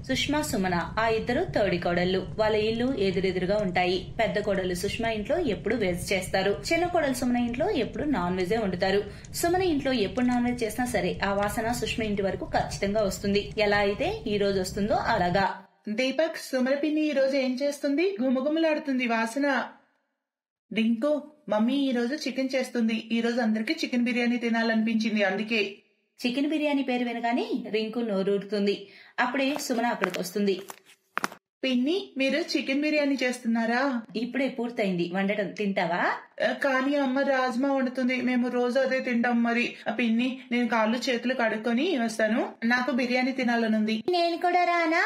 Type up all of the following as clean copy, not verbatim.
సుష్మా సుమన ఆ ఇద్దరు తోడి కోడళ్లు. వాళ్ళ ఇల్లు ఎదురెదురుగా ఉంటాయి. పెద్ద కోడలు సుష్మా ఇంట్లో ఎప్పుడు వెజ్ చేస్తారు, చిన్న కోడలు సుమన ఇంట్లో ఎప్పుడు నాన్ వెజే వండుతారు. సుమన ఇంట్లో ఎప్పుడు నాన్ వెజ్ చేసినా సరే ఆ వాసన సుష్మా ఇంటి వరకు ఖచ్చితంగా వస్తుంది. ఎలా అయితే ఈ రోజు వస్తుందో అలాగా. దీపక్, సుమల పిన్ని ఈ రోజు ఏం చేస్తుంది? గుమగుమలాడుతుంది వాసన. డింకు, మమ్మీ ఈ రోజు చికెన్ చేస్తుంది. ఈ రోజు అందరికి చికెన్ బిర్యానీ తినాలనిపించింది, అందుకే. చికెన్ బిర్యానీ పేరు వినగానే రింకు నోరూరుతుంది. అప్పుడే సుమన అక్కడికి వస్తుంది. పిన్ని, మీరు చికెన్ బిర్యానీ చేస్తున్నారా? ఇప్పుడే పూర్తయింది వండటం, తింటావా? కానీ అమ్మ రాజ్మా వండుతుంది, మేము రోజు అదే తింటాం. మరి పిన్ని, నేను కాళ్ళు చేతులు కడుక్కొని వస్తాను, నాకు బిర్యానీ తినాలనుంది. నేను కూడా రానా?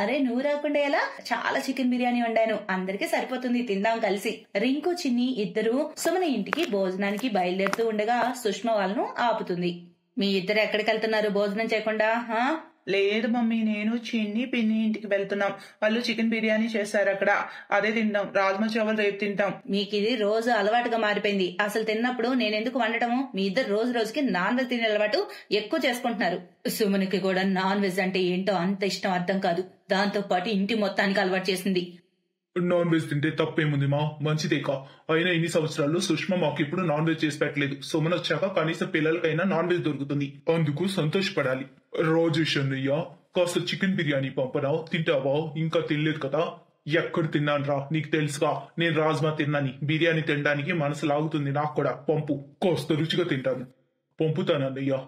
అరే నువ్వు రాకుండా ఎలా? చాలా చికెన్ బిర్యానీ వండాను, అందరికీ సరిపోతుంది, తిందాం కలిసి. రింకు చిన్ని ఇద్దరు సుమన ఇంటికి భోజనానికి బయలుదేరుతూ ఉండగా సుష్మా వాళ్ళను ఆపుతుంది. మీ ఇద్దరు ఎక్కడికి వెళ్తున్నారు భోజనం చేయకుండా? లేదు మమ్మీ, నేను చిన్ని పిన్ని ఇంటికి వెళ్తున్నాం. వాళ్ళు చికెన్ బిర్యానీ చేశారు అక్కడ, అదే తింటాం. రాజ్మా చావల్ రేపు తింటాం. మీకు ఇది రోజు అలవాటుగా మారిపోయింది. అసలు తిన్నప్పుడు నేనెందుకు వండటము? మీ ఇద్దరు రోజు రోజుకి నాన్ వెజ్ తినే అలవాటు ఎక్కువ చేసుకుంటున్నారు. సుమనికి కూడా నాన్ వెజ్ అంటే ఏంటో అంత ఇష్టం అర్థం కాదు. దాంతో పాటు ఇంటి మొత్తానికి అలవాటు చేసింది. నాన్ వెజ్ తింటే తప్పేముంది మా, మంచిదే కా. అయినా ఇన్ని సంవత్సరాల్లో సుష్మా మాకు ఇప్పుడు నాన్ వెజ్ చేసి పెట్టలేదు. సుమన్ వచ్చాక కనీసం పిల్లలకైనా నాన్ వెజ్ దొరుకుతుంది, అందుకు సంతోషపడాలి. రాజేష్ అన్నయ్య, కాస్త చికెన్ బిర్యానీ పంపరా, తింటావా? ఇంకా తినలేదు కదా. ఎక్కడ తిన్నాను రా, నీకు తెలుసుగా నేను రాజ్మా తిన్నాని. బిర్యానీ తినడానికి మనసు లాగుతుంది నాకు కూడా. పంపు, కాస్త రుచిగా తింటాను. పంపుతానన్నయ్య.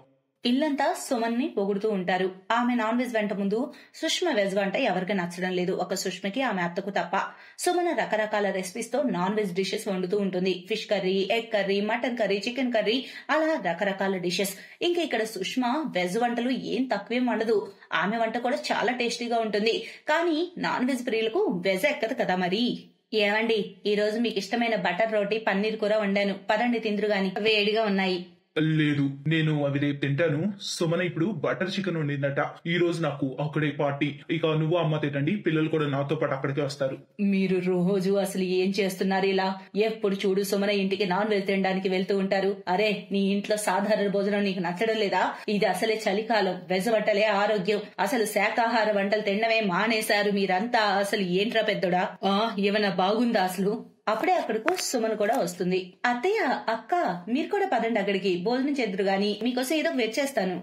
ఇల్లంతా సుమన్ ని పొగుడుతూ ఉంటారు. ఆమె నాన్ వెజ్ వంట ముందు సుష్మ వెజ్ వంట ఎవరికి నచ్చడం లేదు, ఒక సుష్మకి ఆమె అత్తకు తప్ప. సుమన రకరకాల రెసిపీస్ తో నాన్ వెజ్ డిషెస్ వండుతూ ఉంటుంది. Fish curry, egg curry, mutton curry, chicken curry, అలా రకరకాల డిషెస్. ఇంకా ఇక్కడ సుష్మ వెజ్ వంటలు ఏం తక్కువేం వండదు. ఆమె వంట కూడా చాలా టేస్టీగా ఉంటుంది. కానీ నాన్ వెజ్ ప్రియులకు వెజ్ ఎక్కదు కదా మరి. ఏమండి, ఈ రోజు మీకు ఇష్టమైన బటర్ రోటీ, పన్నీర్ కూర వండాను, పదండి తిందురు గాని, వేడిగా ఉన్నాయి. లేదు, నేను అవి రేపు తింటాను. సుమన ఇప్పుడు బటర్ చికెన్ వండిందట. ఈ రోజు నాకు అక్కడే పార్టీ. ఇక నువ్వు అమ్మ తినండి, పిల్లలు కూడా నాతో పాటు అక్కడికే వస్తారు. మీరు రోజు అసలు ఏం చేస్తున్నారు ఇలా? ఎప్పుడు చూడు సుమన ఇంటికి నాన్ వెజ్ తినడానికి వెళ్తూ ఉంటారు. అరే, నీ ఇంట్లో సాధారణ భోజనం నీకు నచ్చడం లేదా? ఇది అసలే చలికాలం, వెజ్ వంటలే ఆరోగ్యం. అసలు శాకాహార వంటలు తినడమే మానేశారు మీరంతా. అసలు ఏంట్రా పెద్దోడా, ఏమైనా బాగుందా అసలు? అప్పుడే అక్కడకు సుమన్ కూడా వస్తుంది. అత్తయ్య, అక్క, మీరు కూడా పదండి అక్కడికి, భోజనం చేద్దరు గాని, మీకోసం ఏదో వెచ్చేస్తాను.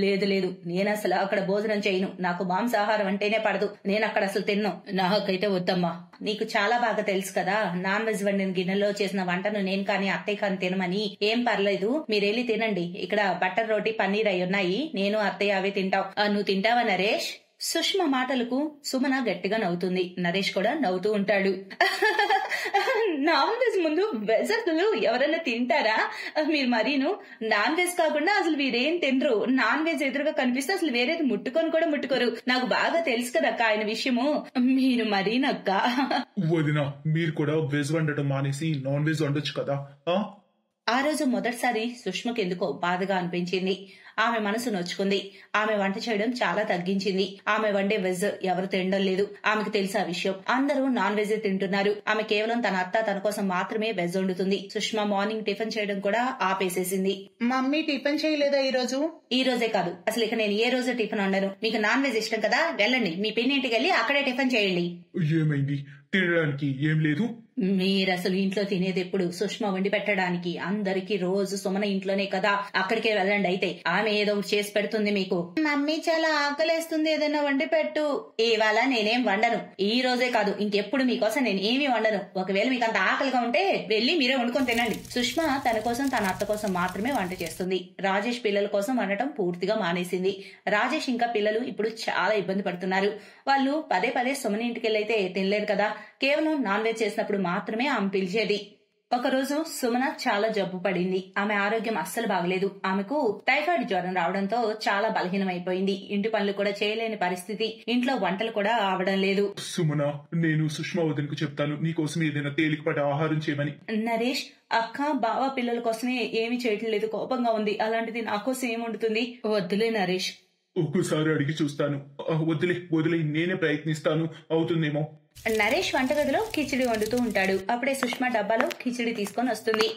లేదు లేదు, నేను అసలు అక్కడ భోజనం చేయను. నాకు మాంసాహారం అంటేనే పడదు, నేను అక్కడ అసలు తిన్ను. నాకైతే వద్దమ్మా. నీకు చాలా బాగా తెలుసు కదా, నాన్ వెజ్ వండిన గిన్నెలో చేసిన వంటను నేను కానీ అత్తయ్య కానీ తినమని. ఏం పర్లేదు, మీరెళ్ళి తినండి. ఇక్కడ బటర్ రోటీ, పన్నీర్ అయి ఉన్నాయి, నేను అత్తయ్య అవే తింటావు. నువ్వు తింటావా నరేష్? సుష్మ మాటలకు సుమన గట్టిగా నవ్వుతుంది. నరేష్ కూడా నవ్వుతూ ఉంటాడు. నాన్ వెజ్ ముందు వెజ్ అసలు ఎవరైనా తింటారా? మీరు మరీను నాన్ వెజ్ కాకుండా అసలు మీరేం తినరు. నాన్ వెజ్ ఎదురుగా కనిపిస్తే అసలు వేరేది ముట్టుకొని కూడా ముట్టుకోరు. నాకు బాగా తెలుసు కదక్క ఆయన విషయము. మీరు మరీనక్క. వదినా, మీరు కూడా వెజ్ వండటం మానేసి నాన్ వెజ్ వండొచ్చు కదా. ఆ రోజు మొదటిసారి సుష్మకి ఎందుకో బాధగా అనిపించింది. ఆమె మనసు నొచ్చుకుంది. ఆమె వంట చేయడం చాలా తగ్గించింది. ఆమె వండే వెజ్ ఎవరు తినడం లేదు. ఆమెకు తెలుసు ఆ విషయం. అందరూ నాన్ వెజ్ తింటున్నారు. ఆమె కేవలం తన అత్త తన కోసం మాత్రమే వెజ్ వండుతుంది. సుష్మా మార్నింగ్ టిఫిన్ చేయడం కూడా ఆపేసేసింది. మమ్మీ టిఫిన్ చేయలేదా ఈ రోజు? ఈ రోజే కాదు, అసలు ఇక నేను ఏ రోజు టిఫిన్ వండను. మీకు నాన్ వెజ్ ఇష్టం కదా, వెళ్ళండి మీ పిన్ని ఇంటికి వెళ్ళి అక్కడే టిఫిన్ చేయండి. ఏమైంది? తినడానికి ఏం లేదు. మీరు అసలు ఇంట్లో తినేది ఎప్పుడు? సుష్మా వండి పెట్టడానికి అందరికి రోజు సుమన ఇంట్లోనే కదా, అక్కడికే వెళ్ళండి. అయితే ఆమె ఏదో ఒకటి చేసి పెడుతుంది మీకు. మమ్మీ చాలా ఆకలేస్తుంది, ఏదైనా వండి పెట్టు. ఇవాళ నేనేం వండను. ఈ రోజే కాదు, ఇంకెప్పుడు మీకోసం నేను ఏమీ వండను. ఒకవేళ మీకు అంత ఆకలిగా ఉంటే వెళ్ళి మీరే వండుకొని తినండి. సుష్మా తన కోసం తన అత్త కోసం మాత్రమే వంట చేస్తుంది. రాజేష్ పిల్లల కోసం వండటం పూర్తిగా మానేసింది. రాజేష్ ఇంకా పిల్లలు ఇప్పుడు చాలా ఇబ్బంది పడుతున్నారు. వాళ్ళు పదే పదే సుమన ఇంటికి వెళ్ళైతే తినలేరు కదా, కేవలం నాన్ వెజ్ చేసినప్పుడు మాత్రమే ఆమె పిలిచేది. ఒకరోజు సుమన చాలా జబ్బు పడింది. ఆమె ఆరోగ్యం అస్సలు బాగలేదు. ఆమెకు టైఫాయిడ్ జ్వరం రావడంతో చాలా బలహీనమైపోయింది. ఇంటి పనులు కూడా చేయలేని పరిస్థితి. ఇంట్లో వంటలు కూడా అవడం లేదు. సుమన, నేను సుష్మా వదినకు చెప్తాను నీకోసం ఏదైనా తేలికపాటి ఆహారం చేయమని. నరేష్, అక్క బావ పిల్లల కోసమే ఏమీ చేయటం లేదు, కోపంగా ఉంది. అలాంటిది నా కోసం ఏముండుతుంది? వద్దులే నరేష్. ఒక్కసారి అడిగి చూస్తాను. వదిలే, నేనే ప్రయత్నిస్తాను, అవుతుందేమో. నరేష్ వంటగదిలో కిచిడి వండుతూ ఉంటాడు. అప్పుడే సుష్మా డబ్బాలో కిచిడి తీసుకొని వస్తుంది.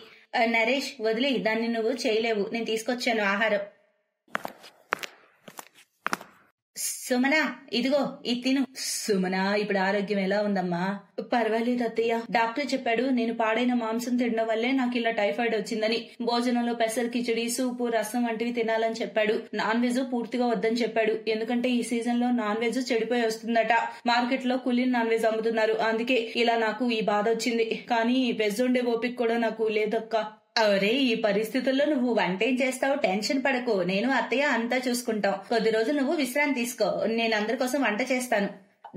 నరేష్, వదిలే, దాన్ని నువ్వు చేయలేవు, నేను తీసుకొచ్చాను ఆహారం. సుమనా ఇదిగో ఇది తిను. సుమనా ఇప్పుడు ఆరోగ్యం ఎలా ఉందమ్మా? పర్వాలేదు అత్తయ్య, డాక్టర్ చెప్పాడు నేను పాడైన మాంసం తినడం వల్లే నాకు ఇలా టైఫాయిడ్ వచ్చిందని. భోజనంలో పెసర్ కిచడి, సూపు, రసం వంటివి తినాలని చెప్పాడు. నాన్ వెజ్ పూర్తిగా వద్దని చెప్పాడు. ఎందుకంటే ఈ సీజన్ లో నాన్ వెజ్ చెడిపోయి వస్తుందట. మార్కెట్ లో కులిన్ నాన్ వెజ్ అమ్ముతున్నారు. అందుకే ఇలా నాకు ఈ బాధ వచ్చింది. కానీ వెజ్ ఉండే ఓపిక కూడా నాకు లేదక్క. అరే ఈ పరిస్థితుల్లో నువ్వు వంటేం చేస్తావు? టెన్షన్ పడకు, నేను అత్తయ్య అంతా చూసుకుంటాం. కొద్ది రోజులు నువ్వు విశ్రాంతి తీసుకో, నేను అందరి కోసం వంట చేస్తాను.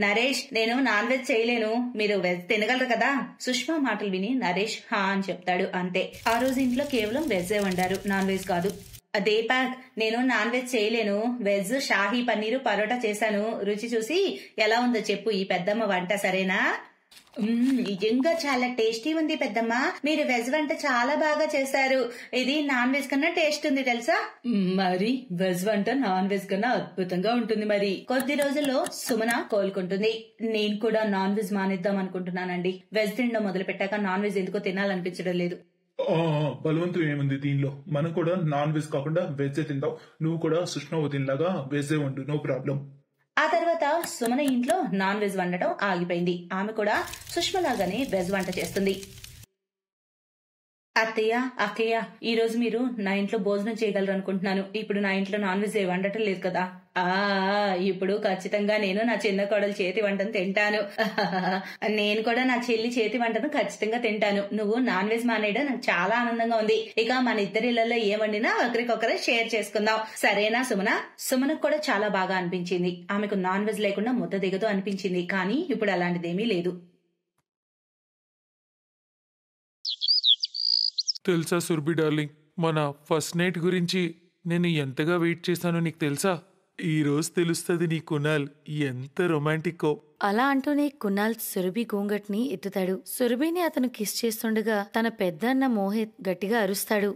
నరేష్ నేను నాన్ వెజ్ చేయలేను, మీరు వెజ్ తినగలరు కదా? సుష్మా మాటలు విని నరేష్ హా అని చెప్తాడు. అంతే. ఆ రోజు ఇంట్లో కేవలం వెజ్జే వండారు, నాన్ వెజ్ కాదు. దీపక్ నేను నాన్ వెజ్ చేయలేను, వెజ్ షాహీ పన్నీరు పరోటా చేశాను. రుచి చూసి ఎలా ఉందో చెప్పు ఈ పెద్దమ్మ వంట, సరేనా? నిజంగా చాలా టేస్టీ ఉంది పెద్దమ్మ, మీరు వెజ్ వంట చాలా బాగా చేశారు. ఇది నాన్ వెజ్ కన్నా టేస్ట్ ఉంది తెలుసా? మరి వెజ్ వంట నాన్ వెజ్ కన్నా అద్భుతంగా ఉంటుంది. మరి కొద్ది రోజుల్లో సుమన కోలుకుంటుంది. నేను కూడా నాన్ వెజ్ మానేద్దాం అనుకుంటున్నానండి. వెజ్ తినడం మొదలు పెట్టాక నాన్ వెజ్ ఎందుకో తినాలనిపించడం లేదు. బలవంతం ఏముంది దీనిలో? మనం కూడా నాన్ వెజ్ కాకుండా వెజ్ తిందాం. నువ్వు కూడా సుష్మా వదిన లాగా వెజ్ వండు, నో ప్రాబ్లం. ఆ తర్వాత సుమన ఇంట్లో నాన్ వెజ్ వండటం ఆగిపోయింది. ఆమె కూడా సుష్మలాగానే వెజ్ వంట చేస్తుంది. అత్తయ్య, అక్కయ్య, ఈ రోజు మీరు నా ఇంట్లో భోజనం చేయగలరు అనుకుంటున్నాను. ఇప్పుడు నా ఇంట్లో నాన్ వెజ్ వండటం లేదు కదా? ఇప్పుడు ఖచ్చితంగా నేను నా చిన్న కోడలు చేతి వంటను తింటాను. నేను కూడా నా చెల్లి చేతి వంటను ఖచ్చితంగా తింటాను. నువ్వు నాన్ వెజ్ మానేయడం నాకు చాలా ఆనందంగా ఉంది. ఇక మన ఇద్దరి ఇళ్లలో ఏమండినా ఒకరికొకరు షేర్ చేసుకుందాం, సరేనా సుమన? సుమనకు కూడా చాలా బాగా అనిపించింది. ఆమెకు నాన్ వెజ్ లేకుండా ముద్ద దిగదు అనిపించింది. కానీ ఇప్పుడు అలాంటిదేమీ లేదు. తెలుసా సుర్భి డార్లింగ్, మన ఫస్ట్ నైట్ గురించి నేను ఎంతగా వెయిట్ చేశానో నీకు తెలుసా? ఈ రోజు తెలుస్తుంది నీ కునాల్ ఎంత రొమాంటిక్కో. అలా అంటూనే కునాల్ సురభి గోంగట్ని ఎత్తుతాడు. సురభిని అతను కిస్ చేస్తుండగా తన పెద్ద అన్న మోహిత్ గట్టిగా అరుస్తాడు.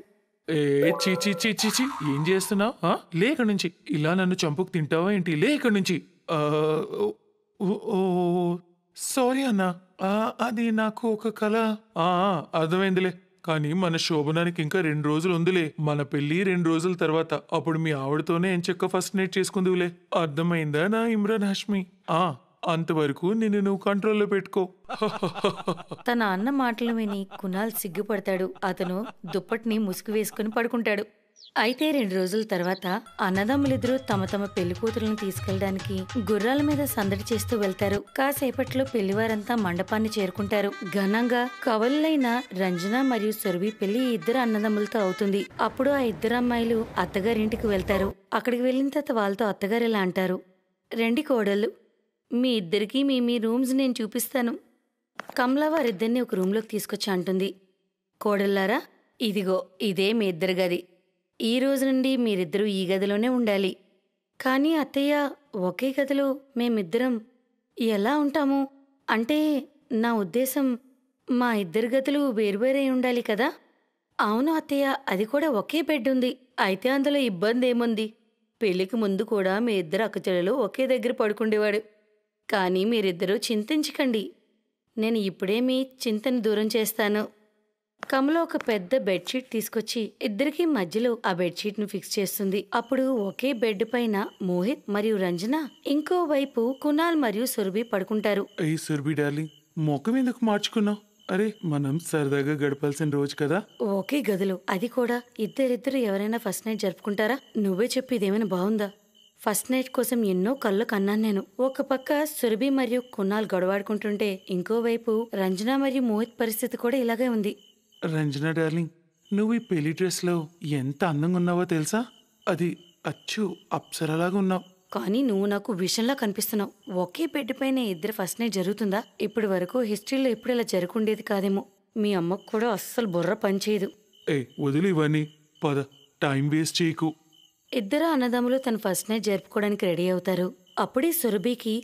ఏ చీచి చీచి ఏం చేస్తున్నావు? లేక నుంచి ఇలా నన్ను చంపుకు తింటావా ఏంటి? లేక నుంచి. సారీ అన్నా, అది నాకు ఒక కళ. అర్థమైందిలే. కానీ మన శోభనానికి ఇంకా 2 రోజులు ఉందిలే. మన పెళ్లి 2 రోజుల తర్వాత. అప్పుడు మీ ఆవిడతోనే ఎంచక్క ఫస్ట్ నైట్ చేసుకుందువులే. అర్థమైందా నా ఇమ్రాన్ హాష్మి? అంతవరకు నిన్ను నువ్వు కంట్రోల్లో పెట్టుకో. తన అన్న మాటలు విని కునాల్ సిగ్గుపడతాడు. అతను దుప్పటిని ముసుగు వేసుకుని పడుకుంటాడు. అయితే 2 రోజుల తర్వాత అన్నదమ్ములిద్దరూ తమ తమ పెళ్లి కూతురులను తీసుకెళ్లడానికి గుర్రాల మీద సందడి చేస్తూ వెళ్తారు. కాసేపట్లో పెళ్లివారంతా మండపాన్ని చేరుకుంటారు. ఘనంగా కవలులైన రంజన మరియు సురభి పెళ్లి ఇద్దరు అన్నదమ్ములతో అవుతుంది. అప్పుడు ఆ ఇద్దరు అమ్మాయిలు అత్తగారింటికి వెళ్తారు. అక్కడికి వెళ్ళిన తర్వాత వాళ్ళతో అత్తగారు ఇలా అంటారు. రండి కోడళ్ళు, మీ ఇద్దరికి మీ రూమ్స్ నేను చూపిస్తాను. కమలా వారిద్దరిని ఒక రూమ్లోకి తీసుకొచ్చి అంటుంది. కోడళ్ళారా, ఇదిగో ఇదే మీ ఇద్దరు గది. ఈ రోజు నుండి మీరిద్దరూ ఈ గదిలోనే ఉండాలి. కానీ అత్తయ్య, ఒకే గదిలో మేమిద్దరం ఎలా ఉంటాము? అంటే నా ఉద్దేశం మా ఇద్దరు గదులు వేరువేరై ఉండాలి కదా? అవును అత్తయ్య, అది కూడా ఒకే బెడ్ ఉంది. అయితే అందులో ఇబ్బంది ఏముంది? పెళ్లికి ముందు కూడా మీ ఇద్దరు అక్కచెల్లెలు ఒకే దగ్గర పడుకుండేవాడు. కానీ మీరిద్దరూ చింతించకండి, నేను ఇప్పుడే మీ చింతని దూరం చేస్తాను. కమల ఒక పెద్ద బెడ్షీట్ తీసుకొచ్చి ఇద్దరికి మధ్యలో ఆ బెడ్షీట్ ను ఫిక్స్ చేస్తుంది. అప్పుడు ఒకే బెడ్ పైన మోహిత్ మరియు రంజన, ఇంకోవైపు కునాల్ మరియు సురభి పడుకుంటారు. సురభి డార్లింగ్, ముఖం ఎందుకు మార్చుకున్నావు? అరే మనం సరదాగా గడపాల్సిన రోజు కదా. ఒకే గదిలో, అది కూడా ఇద్దరిద్దరు ఎవరైనా ఫస్ట్ నైట్ జరుపుకుంటారా? నువ్వే చెప్పు, ఇదేమైనా బాగుందా? ఫస్ట్ నైట్ కోసం ఎన్నో కళ్ళు కన్నాను నేను. ఒక పక్క సురభి మరియు కునాల్ గొడవాడుకుంటుంటే ఇంకోవైపు రంజన మరియు మోహిత్ పరిస్థితి కూడా ఇలాగే ఉంది. రంజన డార్లింగ్, నువ్వు ఈ పెళ్లి డ్రెస్ లో ఎంత అందంగా ఉన్నావో తెలుసా? అది అచ్చు అప్సరలాగా ఉన్నావు. కానీ నువ్వు నాకు విషయంలా కనిపిస్తున్నావు. ఒకే బెడ్ పైన ఇద్దరు ఫస్ట్ నైట్ జరుగుతుందా? ఇప్పటి వరకు హిస్టరీలో ఎప్పుడు ఇలా జరుగుండేది కాదేమో. మీ అమ్మకు కూడా అస్సలు బుర్ర పనిచేయదు. వదిలి ఇవన్నీ, పద, టైం వేస్ట్ చేయకు. ఇద్దరు అన్నదమ్ములు తన ఫస్ట్ నైట్ జరుపుకోవడానికి రెడీ అవుతారు. అప్పుడే సురభికి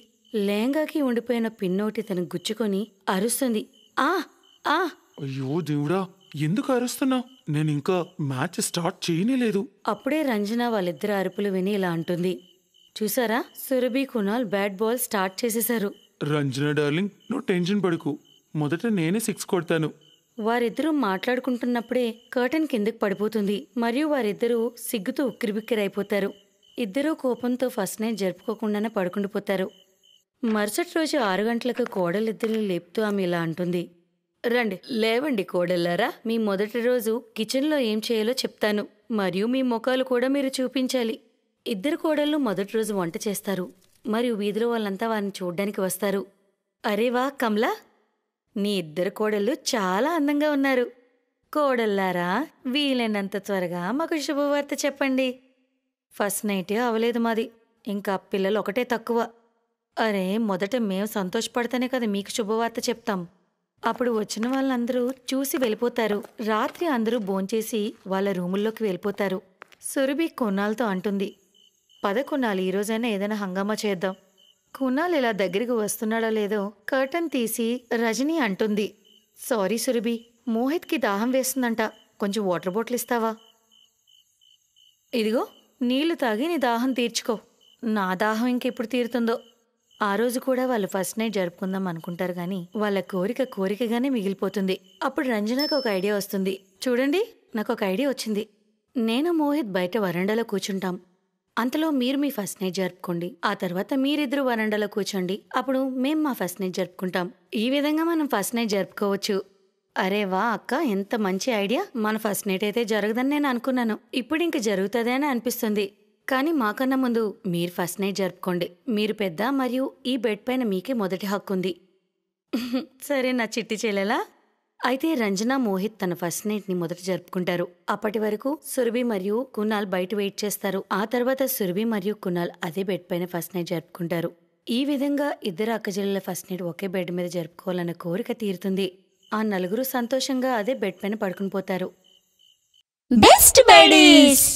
లేంగాకి ఉండిపోయిన పిన్నోటి తను గుచ్చుకొని అరుస్తుంది. అయ్యో దేవుడా, ఎందుకు అరుస్తున్నావు? నేను ఇంకా మ్యాచ్ స్టార్ట్ చేయలేదు. అప్పుడే రంజన వాళ్ళిద్దరు అరుపులు విని ఇలా అంటుంది. చూసారా, Surabhi Kunal bat ball start చేసేశారు. రంజన డార్లింగ్, నువ్వు టెన్షన్ పడుకు, మొదట నేనే 6 కొడతాను. వారిద్దరూ మాట్లాడుకుంటున్నప్పుడే కర్టన్ కిందకు పడిపోతుంది మరియు వారిద్దరూ సిగ్గుతో ఉక్కిరిబిక్కిరైపోతారు. ఇద్దరూ కోపంతో ఫస్ట్ నైట్ జరుపుకోకుండానే పడుకుండిపోతారు. మరుసటి రోజు 6 గంటలకు కోడలిద్దరిని లేపుతూ ఆమె ఇలా అంటుంది. రండి, లేవండి కోడళ్ళారా, మీ మొదటి రోజు కిచెన్లో ఏం చేయాలో చెప్తాను, మరియు మీ ముఖాలు కూడా మీరు చూపించాలి. ఇద్దరు కోడళ్ళు మొదటి రోజు వంట చేస్తారు మరియు వీధిలో వాళ్ళంతా వారిని చూడ్డానికి వస్తారు. అరే వా కమలా, నీ ఇద్దరు కోడళ్ళు చాలా అందంగా ఉన్నారు. కోడళ్ళారా, వీలైనంత త్వరగా మాకు శుభవార్త చెప్పండి. ఫస్ట్ నైట్ అవలేదు మాది, ఇంకా పిల్లలు ఒకటే తక్కువ. అరే, మొదట మేం సంతోషపడితేనే కదా మీకు శుభవార్త చెప్తాం. అప్పుడు వచ్చిన వాళ్ళందరూ చూసి వెళ్ళిపోతారు. రాత్రి అందరూ భోంచేసి వాళ్ళ రూముల్లోకి వెళ్ళిపోతారు. సురభి కునాల్తో అంటుంది, పద కునాల్, ఈరోజైనా ఏదైనా హంగామా చేద్దాం. కునాల్ ఇలా దగ్గరికి వస్తున్నాడో లేదో కర్టన్ తీసి రజని అంటుంది, సారీ సురభి, మోహిత్కి దాహం వేస్తుందంట, కొంచెం వాటర్ బాటిల్ ఇస్తావా? ఇదిగో నీళ్లు తాగి నీ దాహం తీర్చుకో. నా దాహం ఇంకెప్పుడు తీరుతుందో. ఆ రోజు కూడా వాళ్ళు ఫస్ట్ నైట్ జరుపుకుందాం అనుకుంటారు గాని వాళ్ళ కోరిక కోరికగానే మిగిలిపోతుంది. అప్పుడు రంజనకు ఒక ఐడియా వస్తుంది. చూడండి, నాకు ఒక ఐడియా వచ్చింది. నేను మోహిత్ బయట వరండాలో కూర్చుంటాం. అంతలో మీరు మీ ఫస్ట్ నైట్ జరుపుకోండి, ఆ తర్వాత మీరిద్దరు వరండాలో కూర్చోండి, అప్పుడు మేం మా ఫస్ట్ నైట్ జరుపుకుంటాం. ఈ విధంగా మనం ఫస్ట్ నైట్ జరుపుకోవచ్చు. అరే వా అక్క, ఎంత మంచి ఐడియా. మన ఫస్ట్ నైట్ అయితే జరగదని నేను అనుకున్నాను, ఇప్పుడు ఇంక జరుగుతుంది అని అనిపిస్తుంది. కానీ మాకన్నా ముందు మీరు ఫస్ట్ నైట్ జరుపుకోండి. మీరు పెద్ద మరియు ఈ బెడ్ పైన మీకే మొదటి హక్కు ఉంది. సరే నా చిట్టి చెల్లెలా. అయితే రంజన, మోహిత్ తన ఫస్ట్ నైట్ ని మొదట జరుపుకుంటారు. అప్పటి వరకు సురభి మరియు కునాల్ బయట వెయిట్ చేస్తారు. ఆ తర్వాత సురభి మరియు కునాల్ అదే బెడ్ పైన ఫస్ట్ నైట్ జరుపుకుంటారు. ఈ విధంగా ఇద్దరు అక్కజెల్లెల ఫస్ట్ నైట్ ఒకే బెడ్ మీద జరుపుకోవాలన్న కోరిక తీరుతుంది. ఆ నలుగురు సంతోషంగా అదే బెడ్ పైన పడుకుని పోతారు. Best buddies.